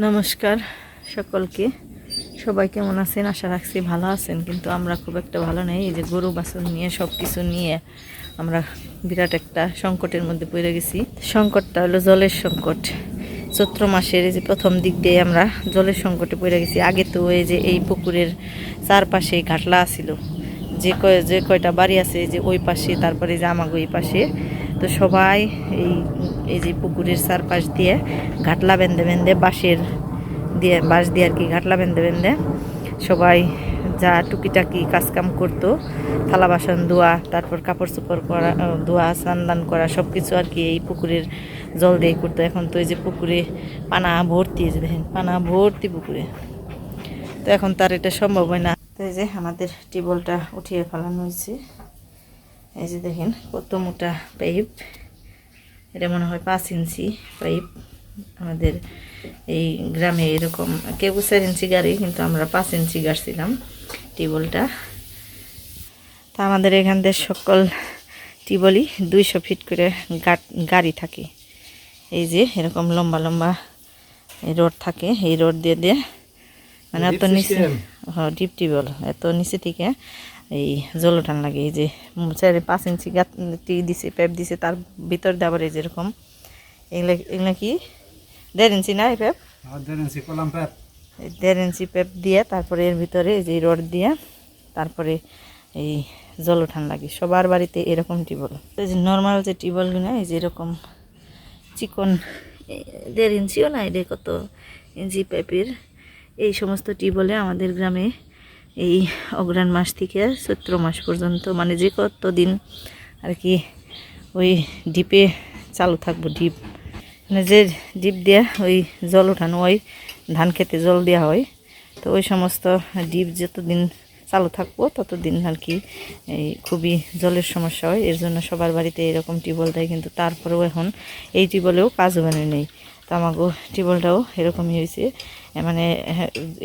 নমস্কার সকলকে। সবাই কেমন আছেন? আশা রাখছি ভালো আছেন, কিন্তু আমরা খুব একটা ভালো নেই। এই যে গরু বাছুর নিয়ে সব কিছু নিয়ে আমরা বিরাট একটা সংকটের মধ্যে পড়ে গেছি। সংকটটা হলো জলের সংকট। চৈত্র মাসের এই যে প্রথম দিক দিয়ে আমরা জলের সংকটে পড়ে গেছি। আগে তো এই যে এই পুকুরের চারপাশে ঘাটলা ছিল, যে কয়টা বাড়ি আছে যে ওই পাশে, তারপরে যে আমাগো এই পাশে, তো সবাই এই এই যে পুকুরের চারপাশ দিয়ে ঘাটলা বেঁধে বেঁধে বাঁশ দিয়ে আর কি ঘাটলা বেঁধে বেঁধে সবাই যা টুকিটাকি কাজকাম করতো, থালা বাসন ধোয়া, তারপর কাপড় চোপড় করা, ধোয়া, স্নান করা, সব কিছু আর কি এই পুকুরের জল দিয়ে করতো। এখন তো এই যে পুকুরে পানা ভর্তি, যে দেখেন পানা ভর্তি পুকুরে, তো এখন তার এটা সম্ভব হয় না। তো এই যে আমাদের টিউবওয়েলটা উঠিয়ে ফেলানো হয়েছে। এই যে দেখেন কত মোটা পাইপ, এটা মনে হয় 5 ইঞ্চি পাইপ। আমাদের এই গ্রামে এরকম কেউ 4 ইঞ্চি গাড়ি, কিন্তু আমরা 5 ইঞ্চি গাড়ছিলাম টিউবওয়েলটা। তা আমাদের এখান থেকে সকল টিউবওয়েলই 200 ফিট করে গাড়ি থাকে। এই যে এরকম লম্বা লম্বা রড থাকে, এই রড দিয়ে দিয়ে মানে এত নিচে, হ্যাঁ ডিপ টিউবওয়েল, এত নিচে থেকে এই জল উঠান লাগে। এই যে 4-5 ইঞ্চি গাঁতি দিছে, পাইপ দিছে, তার ভিতর দিয়ে আবার এই যেরকম এগুলা কি 1.5 ইঞ্চি না এই পাইপ, 1.5 ইঞ্চি কলাম পাইপ, 1.5 ইঞ্চি পাইপ দিয়ে তারপরে এর ভিতরে এই যে রড দিয়ে তারপরে এই জল উঠান লাগে। সবার বাড়িতে এরকম টিউবওয়েল। এই যে নর্মাল যে টিউবওয়েলগুলো এই যে এরকম চিকন 1.5 ইঞ্চিও না, এটা কত ইঞ্চি পাইপের, এই সমস্ত টিউবওয়েলে আমাদের গ্রামে এই অগ্রহায়ণ মাস থেকে চৈত্র মাস পর্যন্ত, মানে যে কত দিন আর কি ওই ডিপে চালু থাকবো। ডিপ মানে যে ডিপ দিয়ে ওই জল উঠানো হয়, ধান খেতে জল দেওয়া হয়, তো ওই সমস্ত ডিপ যতদিন চালু থাকবো ততদিন আর কি এই খুবই জলের সমস্যা হয়। এর জন্য সবার বাড়িতে এরকম টিউবওয়েল দেয়, কিন্তু তারপরেও এখন এই টিউবওয়েলেও কাজ মানে নেই। তো আমাকে টিউবওয়েলটাও এরকমই হয়েছে। মানে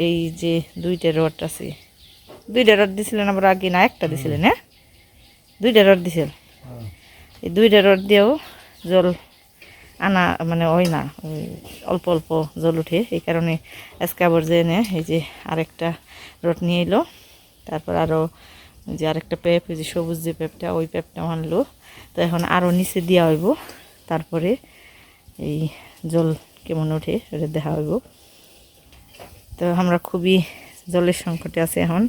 এই যে 2টা রড আছে, 2টা রড দিছিলেন আবার আগে, না একটা দিছিলেন? হ্যাঁ 2টা রড দিছিল। এই 2টা রড দিয়েও জল আনা মানে হয় না, অল্প অল্প জল উঠে। এই কারণে আজকে আবার যে এনে এই যে আরেকটা রড নিয়ে এলো, তারপর আরও যে আরেকটা পেপ, ওই যে সবুজ যে পেপটা, ওই পেপটাও আনলো। তো এখন আরও নিচে দেওয়া হইব, তারপরে এই জল কেমন ওঠে ওটা দেখা হইব। তো আমরা খুবই জলের সংকটে আছে এখন।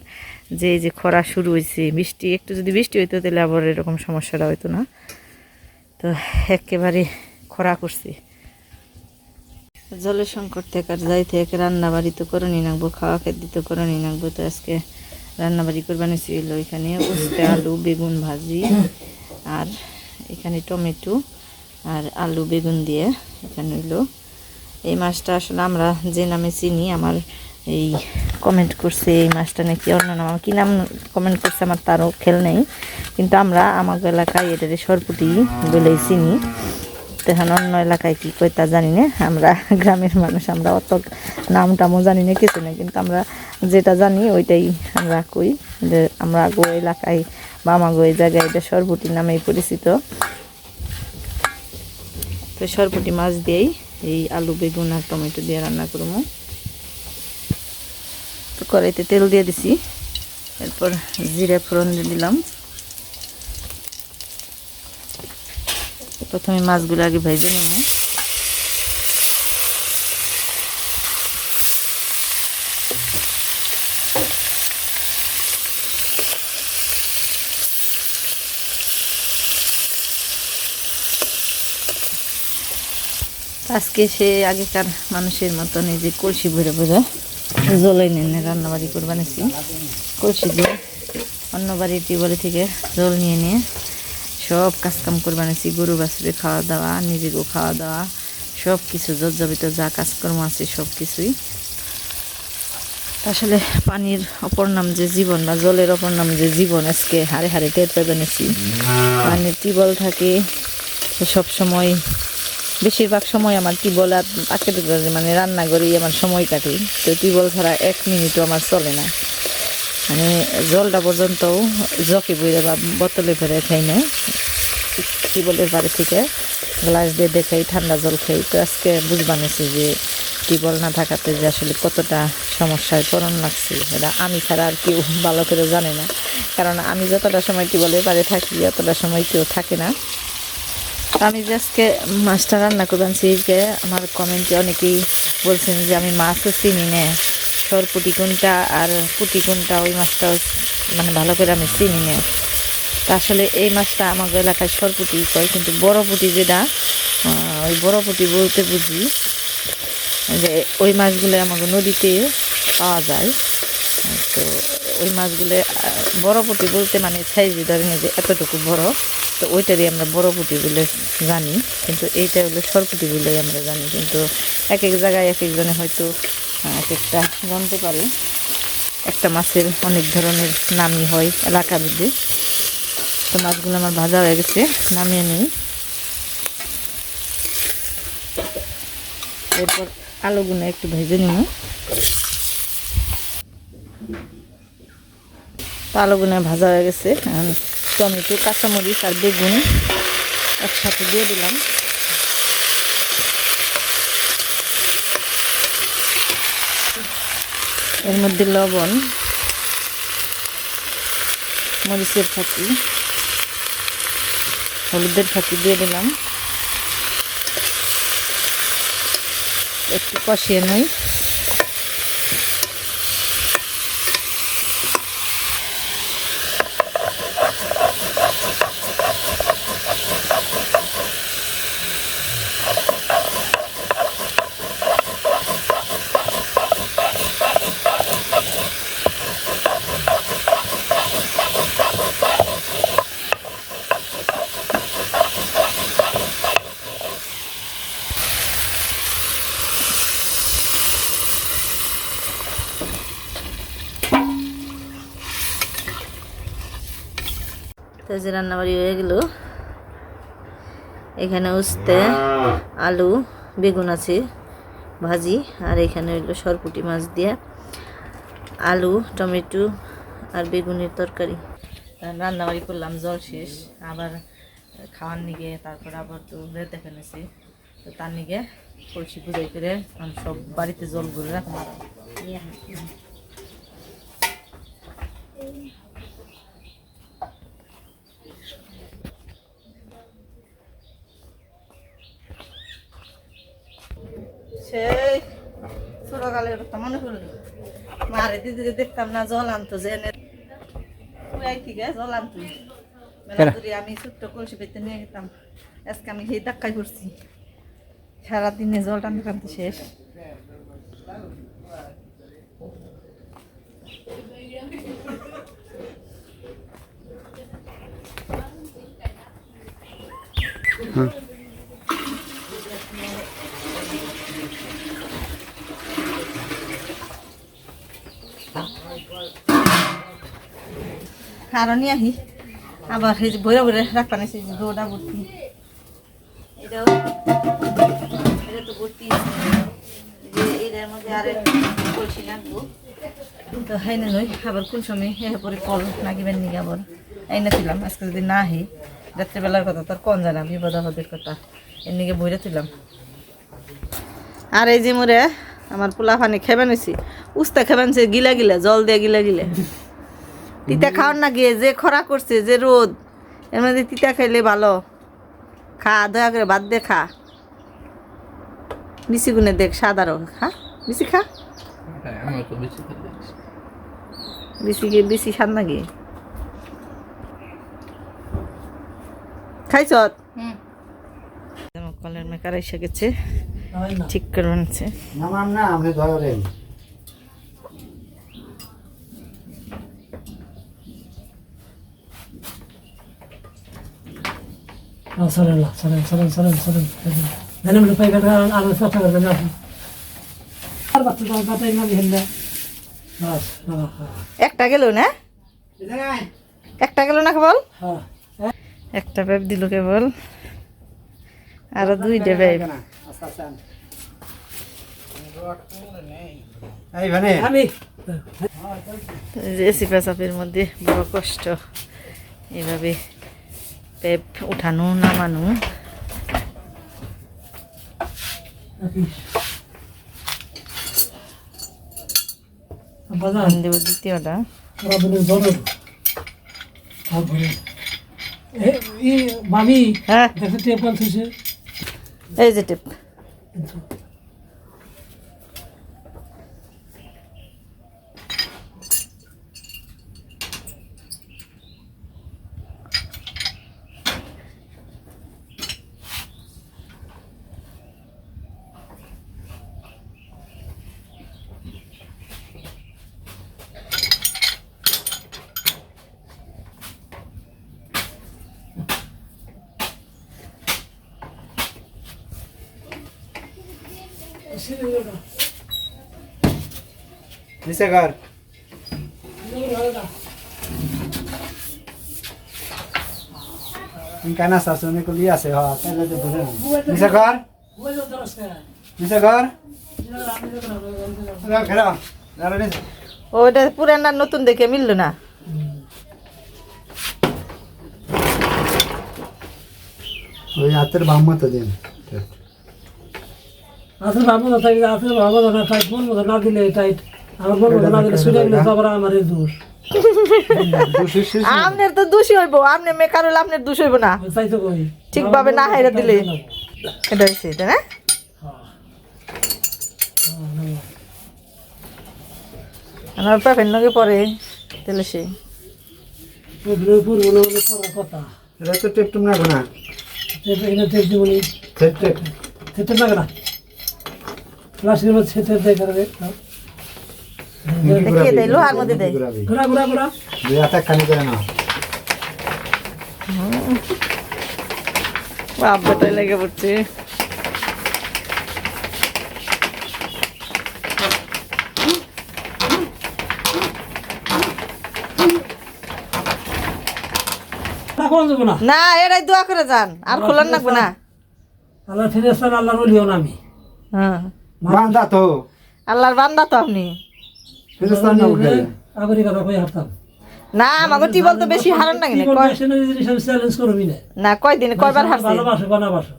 যে এই যে খরা শুরু হয়েছে, বৃষ্টি একটু যদি বৃষ্টি হইতো তাহলে আবার এরকম সমস্যাটা হইতো না। তো একেবারে খরা করছে। জলের সংকট থেকে আর যাই থেকে রান্নাবাড়ি তো করে নিয়ে নাকবো, খাওয়া খেতে তো করে নিয়ে নাকবো। তো আজকে রান্নাবাড়ি করবানি ছিল, এখানে উস্তে, আলু, বেগুন ভাজি, আর এখানে টমেটো আর আলু বেগুন দিয়ে এখানে হইলো। এই মাছটা আসলে আমরা যে নামে চিনি, আমার এই কমেন্ট করছে এই মাছটা নাকি অন্য নাম, আমার কী নাম কমেন্ট করছে আমার তারও খেয়াল নেই, কিন্তু আমরা আমাদের এলাকায় এটারে সরপুটি বলেই চিনি। তো এখন অন্য এলাকায় কী কই তা জানি না, আমরা গ্রামের মানুষ, আমরা অত নাম টামও জানি না, কিছু নেই, কিন্তু আমরা যেটা জানি ওইটাই আমরা কই। যে আমরা আগো এলাকায় বা আমাগো এই জায়গায় এটা সরপুটি নামেই পরিচিত। তো সরপুটি মাছ দিয়েই এই আলু বেগুন আর টমেটো দিয়ে রান্না করবো। তো কড়াইতে তেল দিয়ে দিছি, এরপর জিরা ফোড়ন দিয়ে দিলাম। প্রথমে মাছগুলো আগে ভেজে নেব। আজকে সে আগেকার মানুষের মতন এই যে কলসি ভরে ভরে জল এনে রান্নাবাড়ি করে বানিয়েছি। কলসি দিয়ে অন্য বাড়ির টিউবওয়েল থেকে জল নিয়ে নিয়ে সব কাজকাম করে বানিয়েছি। গরু বাছুরে খাওয়া দাওয়া, নিজেকেও খাওয়া দাওয়া, সব কিছু জর্জরিত যা কাজকর্ম আছে সব কিছুই। আসলে পানির অপর নাম যে জীবন, বা জলের অপর নাম যে জীবন, আজকে হারে হারে টের পেয়ে বানিয়েছি। পানির টিউবওয়েল থাকে সব সময়, বেশিরভাগ সময় আমার টিউবওয়েল আর পাকের মানে রান্নাঘরেই আমার সময় কাটে। তো টিউবওয়েল ছাড়া 1 মিনিটও আমার চলে না। মানে জলটা পর্যন্তও জকে বইরে বা বোতলে ভরে খাই না, টিউবওয়েলের বাড়ি থেকে গ্লাস দিয়ে দেখাই ঠান্ডা জল খাই। তো আজকে বুঝবানিছি যে টিউবওয়েল না থাকাতে যে আসলে কতটা সমস্যায় পড়ন লাগছে এটা আমি ছাড়া আর কেউ ভালো করে জানে না, কারণ আমি যতটা সময় টিউবওয়েলের পাড়ে থাকি অতটা সময় কেউ থাকে না। আমি যে আজকে মাছটা রান্না করবেন সেইকে আমার কমেন্টে অনেকেই বলছেন যে আমি মাছও চিনি না, সরপুটি কোনটা আর পুঁটি কোনটা ওই মাছটাও মানে ভালো করে আমি চিনি না। তা আসলে এই মাছটা আমাদের এলাকায় সরপুটি কয়, কিন্তু বড় পুঁটি যেটা ওই বড় পুঁটি বলতে বুঝি যে ওই মাছগুলো আমাদের নদীতে পাওয়া যায়। তো ওই মাছগুলো বড় পুঁটি বলতে মানে সাইজে ধরেন যে এতটুকু বড়, তো ওইটারই আমরা বড় পুঁটি বলে জানি, কিন্তু এইটা হলো সরপুটি বলেই আমরা জানি। কিন্তু এক এক জায়গায় এক একজনে হয়তো এক একটা জানতে পারে। একটা মাছের অনেক ধরনের নামই হয় এলাকা ভেদে। তো মাছগুলো আমার ভাজা হয়ে গেছে, নামিয়ে নিই। এরপর আলুগুলো একটু ভেজে নিব। তো আলুগুলো ভাজা হয়ে গেছে, টমেটো, কাঁচামরিচ আর বেগুন একসাথে দিয়ে দিলাম। এর মধ্যে লবণ, মরিচের ফাঁকি, হলুদের ফাঁকি দিয়ে দিলাম। একটু কষিয়ে নিই। তো যে রান্নাবাড়ি হয়ে গেল, এখানে উস্তে, আলু, বেগুন আছে ভাজি, আর এখানে হইলো সরপুটি মাছ দিয়ে আলু, টমেটো আর বেগুনের তরকারি। রান্নাবাড়ি করলাম, জল শেষ, আবার খাওয়ার নিগে তারপর আবার তো বেড়াতে ফেলেছি। তো তার নিগে কলসি পুজাই করে সব বাড়িতে জল ভরে রাখলাম। সেই ছোটকালের কথা মনে করলি, মারে দিদিকে দেখতাম না জল আনতো, যে থেকে জল আনতো আমি ছোট্ট কলসি পেতে নিয়ে যেতাম। আজকে আমি সেই ধাক্কায় পড়ছি, সারাদিনে জল টানতে টানতে শেষ। আরো নিয়ে আহি আবার এই যে বইরা বইরা রাখতে নিয়েছি, যে দৌড়া ভর্তি, এটাও এটা তো ভর্তি, যে এটার মধ্যে আর কলসি লাগবো। তো হাই না নই আবার কোন সময় পরে কল লাগিবেন নিয়ে আবার আইনা ছিলাম। আজকে যদি না আহি, রাত্রিবেলার কথা তোর কোন জানা, বিপদ আপদের কথা, এর নিকে বইরা ছিলাম। আর এই যে মোরে আমার পোলা পানি খেবেন হয়েছি, উস্তা খেবেনছে গিলা গিলা, জল দিয়ে গিলা গিলে। তিতা খাওয়ার না গিয়ে যে খরা করছে, যে রোদ, এর মধ্যে তিতা খাইলে ভালো। খা, দয়া করে বাদ দে, খা, বেশি গুনে দেখ, সাধারণ খা, বেশি খা, বেশি স্বাদ না গিয়ে খাইছ। কলের মেকার এসে গেছে, ঠিক করে বানছে। একটা গেল না, একটা গেল না কেবল, একটা পেপ দিল কেবল, আরো দুইটা পেপ। এসি পেশাপের মধ্যে বড় কষ্ট, এইভাবে পেপ উঠানো নামানো। দেব দ্বিতীয়টা। মামি হ্যাঁ দেখো টেপ আনতেছে এই যে টিপ। নিচে কর কানা শাসনে কলি আছে হ্যাঁ তাহলে তো বুঝে নিচে কর নিচে কর ঘেরা ঘেরা নিচে ওইটা পুরানা নতুন দেখে মিললো না। ওই হাতের বাম মতো দিন আসলে ভাবো না তাই আসলে ভাবো না টাইট বলবো না দিলে টাইট আমার বলবো না দিলে শুনে গেলে তো আবার আমার দোষ আপনার তো দোষী হইব, আপনি মেকার হলে আপনার দোষ হইব না, তাই তো কই ঠিকভাবে না হাইরা দিলে। এটা হচ্ছে এটা না আমার পাপের নগে পরে তাহলে সে পূর্ব না বলে করার কথা এটা তো টেপ টুম রাখো না এখানে টেপ দিবনি টেপ টেপ সেটা লাগে না প্লাস্টিকের মধ্যে সেটা দেয় করে কে দেয় লোহার মধ্যে দেয়। ঘোরা ঘোরা ঘোরা দুই হাতে খালি করে নাও বাপ বেটাই লেগে পড়ছে। রাখুন যাবো না না এরাই দোয়া করে যান আর খোলার লাগবে না। আল্লাহ ফিরেস্তান আল্লাহর ওলিও না আমি হ্যাঁ বান্দা তো আল্লাহর বান্দা তো আপনি। ফিরস্তান না উঠে আগরি কথা কই হারতাম না আমাকে টিবল তো বেশি হারান না কিনা কয় চ্যালেঞ্জ করবি না না কয় দিনে কয়বার হারছে। ভালোবাসো বানাবাসো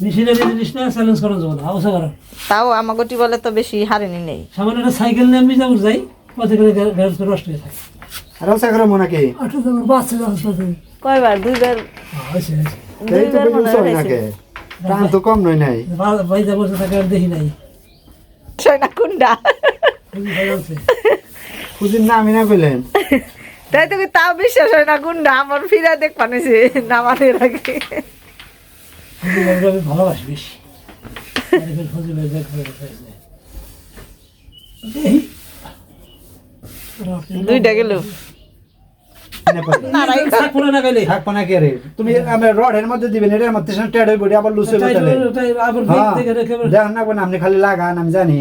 নিশিনে জিনিস না চ্যালেঞ্জ করা যাবে না অবশ্য করা তাও আমাকে টিবলে তো বেশি হারেনি নেই। সামান্য একটা সাইকেল নিয়ে আমি যাবো যাই পথে করে গ্যারেজ করে নষ্ট হয়ে থাকে আর ওসা করে মনে কি আটটা তোমার বাচ্চা যাচ্ছে কয়বার দুইবার হয়েছে এই তো দুইবার মনে বুঝছো হয় না হয়েছে। কে টান তো কম নয় নাই বাইরে বসে থাকে আর দেখি নাই সয়না কুন্ডা খুঁজির না আমি না কইলেন তাই তো তাও বিশ্বাস হয় না কুন্ডা আমার ফিরা দেখ পানিছে নামানের আগে। আমি ভালোবাসি বেশি দুইটা গেল না গেলে থাকবো না কে রে তুমি আমি রডের মধ্যে দিবেন এটার মধ্যে টেড হইব আবার লুজ হইব তাহলে দেখেন না কোন আপনি খালি লাগান আমি জানি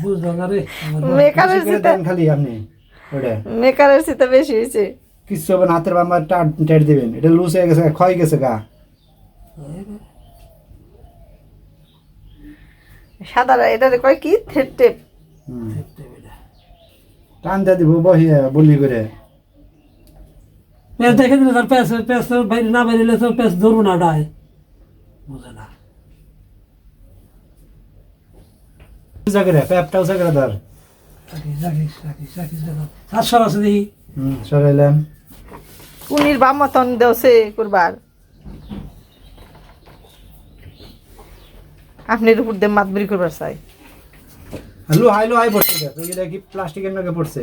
বুঝলাম না রে মেকারের করে সিতে দেন খালি আপনি ওটা মেকারের সিতে বেশি হয়েছে। কিছু হবে না হাতের বাম্বার টেড দিবেন এটা লুজ হয়ে গেছে ক্ষয় গেছে গা সাদা এটারে কয় কি থ্রেড টেপ। টান দিয়ে দিব বহিয়ে বলি করে প্যাস দেখে দিলে তার প্যাস প্যাস বাইরে না বাইরে তো প্যাস ধরবো না ডায় বুঝে না জায়গায় প্যাপটা জায়গায় ধর সাতশো আছে দেখি সরাইলাম উনির বাম মতন দেওছে করবার আপনার উপর দিয়ে মাতবরি করবার চাই। লো হাই পড়ছে দেখ এটা কি প্লাস্টিকের নাকে পড়ছে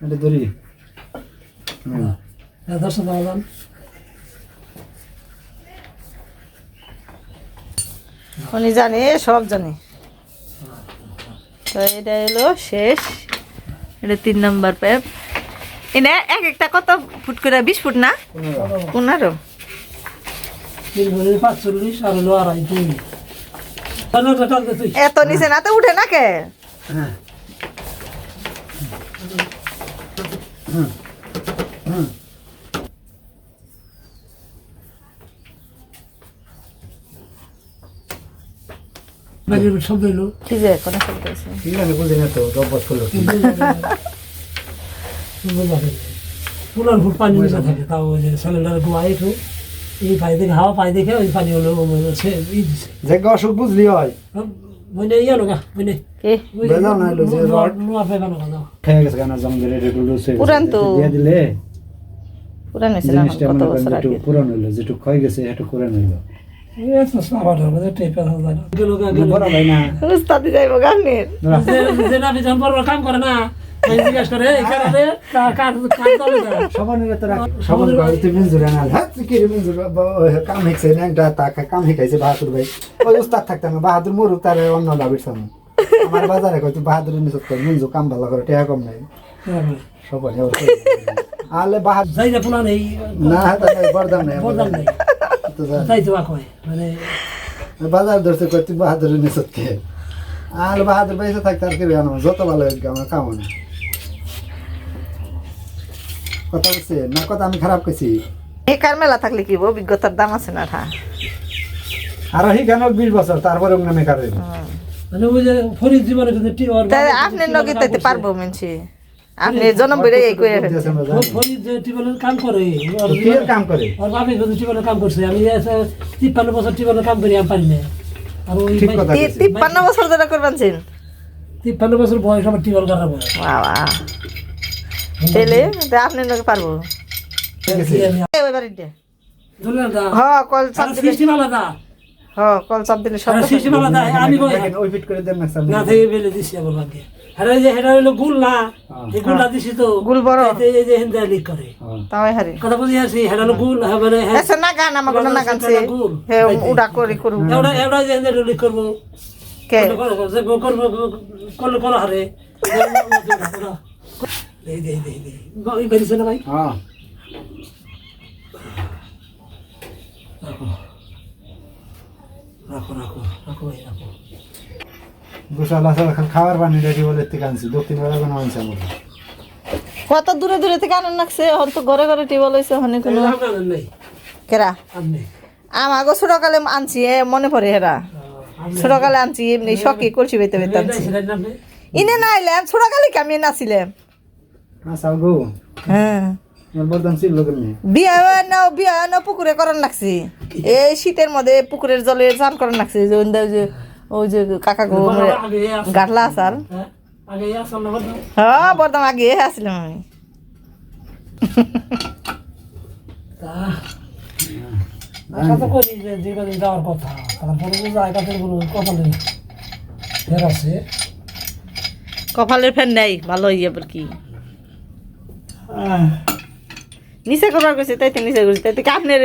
এটা ধরি দর্শন দাম উনি জানে সব জানে। তো এটা এলো শেষ, এটা 3 নম্বর প্যাপ। এটা এক একটা কত ফুট করে 20 ফুট না 15 45 আর হলো 2.5 এত নিচে না তো উঠে না কে শব্দ হইলো কি যে কোন শব্দ আছে ঠিক আছে বুঝি না তো রব্বত করলো কি পুরান ফুট পানি মিশা থাকে তাও ওই যে সিলিন্ডারে ধোয়া একটু এই পানি থেকে হাওয়া পানি দেখে ওই পানি হলো সে দিছে যে অসুখ বুঝলি হয় বইনে ইয়া লগা বইনে কে বেজাল না হলো যে রড নোয়া ফেবা না কথা খেয়ে গেছে কেন জঙ্গলে একটু লুসে পুরান তো। দিয়ে দিলে পুরান হয়েছে না জিনিসটা কত মনে করেন বছর একটু আগে পুরান হইলো যেটু ক্ষয় গেছে একটু পুরান হইলো এই তো সাবাদ হবে টেপে হবে না গেল বড় ভাই না উস্তাদি যাইব গানের যে না বিজন বড় কাম করে না এই জিজ্ঞেস করে এই কারণে কাজ চলে না সবানের তো সবান গাড়ি তুই মিনজুরে না হাত কি রে মিনজুর কাম হেকছে না একটা টাকা কাম হেকাইছে বাহাদুর ভাই ওই উস্তাদ থাকতাম না বাহাদুর মরু তার অন্য লাভির সামনে আমার বাজারে কই তুই বাহাদুর নিছত কর মিনজু কাম ভালো করে টাকা কম নাই সবান আলে বাহাদুর যাই না পুরান এই না তাই বরদাম নাই বদল নাই তো যা তাই তো কয় মানে বাজার ধরতে কই তুই বাহাদুর নিছত কে আলে বাহাদুর পয়সা থাকতে আর কি জানো যত ভালো হইছে আমার কাম না কথা বলছে না কথা আমি খারাপ কইছি বেকার মেলা থাকলে কি অভিজ্ঞতার দাম আছে না ঠা আর হি কেন 20 বছর তারপরে নামে কারে মানে ওই যে ফরিদ জীবনে কিন্তু তাই আপনি নগে তাইতে পারবো মেনছি আপনি জন্ম বেড়ে এই কইরা ফেলছেন ফরিদ যে টিবলের কাম করে কি কাম করে আর বাপে যদি টিবলের কাম করছে আমি 53 বছর টিবলের কাম করি আমি পারি না আর ওই ঠিক কথা কইছে 53 বছর ধরে করবানছেন 53 বছর বয়স আমার টিবল করা বয়স বাবা তেলে আপনি নগে পারবো ঠিক আছে ওই বাড়িতে ধরে না হ্যাঁ কল চাপ দিলে সিস্টেম আলাদা হ্যাঁ কল চাপ দিলে সব সিস্টেম আলাদা আমি কই দেখেন ওই ফিট করে দেন না সামনে না থেকে বেলে দিছি আমার ভাগ্যে হেরা যে হেরা হইলো গুল না এই গুলটা দিছি তো গুল বড় এই যে হিন্দা লিক করে তাই হারি কথা বুঝি আসি হেরা হলো গুল মানে এসে না গান আমার কোনো না গানছে হে উড়া করি করু এওড়া এওড়া যে হিন্দা লিক করবো কে করলো করো হারে এই দে এই বেরিয়েছে না ভাই হ্যাঁ রাখো রাখো রাখো ভাই রাখো গোসাল আসল খাবার পানি রেডি বলে থেকে আনছি দক্ষিণ বেলা কোনো আনছি আমরা কত দূরে দূরে থেকে আনন্দ লাগছে এখন তো ঘরে ঘরে টিবল হয়েছে ওখানে কোনো আপনার নেই কেরা আপনি আমাগো ছোটকালে আনছি মনে পড়ে হেরা ছোটকালে আনছি এমনি শখে কলসি বেতে বেতে আনছি ইনে না আইলাম ছোটকালে কি আমি নাছিলাম আচ্ছা গো হ্যাঁ আমার বলতাম ছিল লোকের মেয়ে বিয়া না পুকুরে করার লাগছি এই শীতের মধ্যে পুকুরের জলে চান করার লাগছি যে ওই যে কাকা গো গাটলা আসার আগে আসল না বলতো হ্যাঁ বর্তমান আগে আসছিলাম আমি আশা তো করি যে যেখানে যাওয়ার কথা তারপরে যে জায়গাতে কোনো কথা নেই ফের আছে কপালের ফ্যান নাই ভালো ইয়ে কি নিচে করবার কইছে তাইতে নিচে করছে তাইতে কি আপনার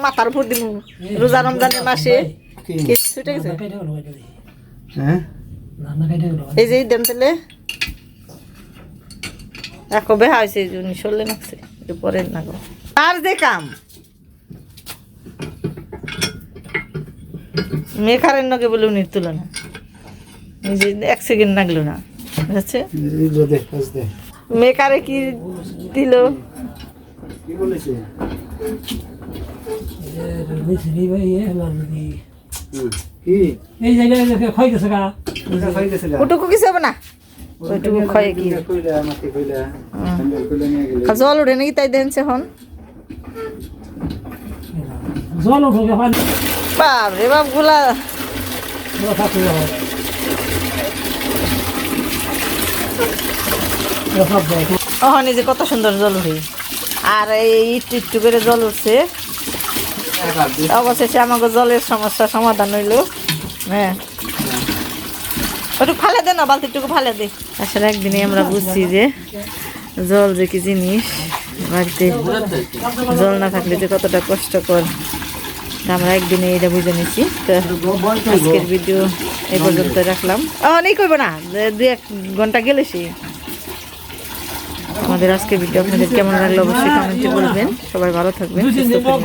মাথার উপর দিন রোজা রমজানের মাসে ছুটে গেছে হ্যাঁ এই যে দেন তাহলে দেখো বেহা হয়েছে উনি সরলে নাকছে একটু পরে না গো আর যে কাম মেকারের নগে বলে উনি তুলো না নিজে 1 সেকেন্ড লাগলো না বুঝছে মেকারে কি দিল কি বলেছে কি এই জায়গায় ক্ষয় গেছে গা হয়ে গেছে ওটুকু কিছু হবে না ওইটুকু ক্ষয়ে কি কইলা আমাকে কইলা সঙ্গে কইলা নিয়ে গেলে জল উঠে নাকি তাই দেখছে এখন জল উঠে পানি বাপ রে বাপ গুলা থাকতে যাবো ওখানে যে কত সুন্দর জল উঠে আর এই একটু একটু করে জল উঠছে অবশেষে আমাকে জলের সমস্যা সমাধান হইলো হ্যাঁ ওটুকু ফালে দে না বালতিটুকু ফালে দে আসলে একদিনে আমরা বুঝছি যে জল যে কি জিনিস বাড়িতে জল না থাকলে যে কতটা কষ্টকর তা আমরা একদিনে এটা বুঝে নিছি তো আজকের ভিডিও এই পর্যন্ত রাখলাম অনেক করবো না 2-1 ঘন্টা গেলে সে আমাদের আজকের ভিডিও আপনাদের কেমন লাগলো অবশ্যই কমেন্টে বলবেন সবাই ভালো থাকবেন সুস্থ থাকবেন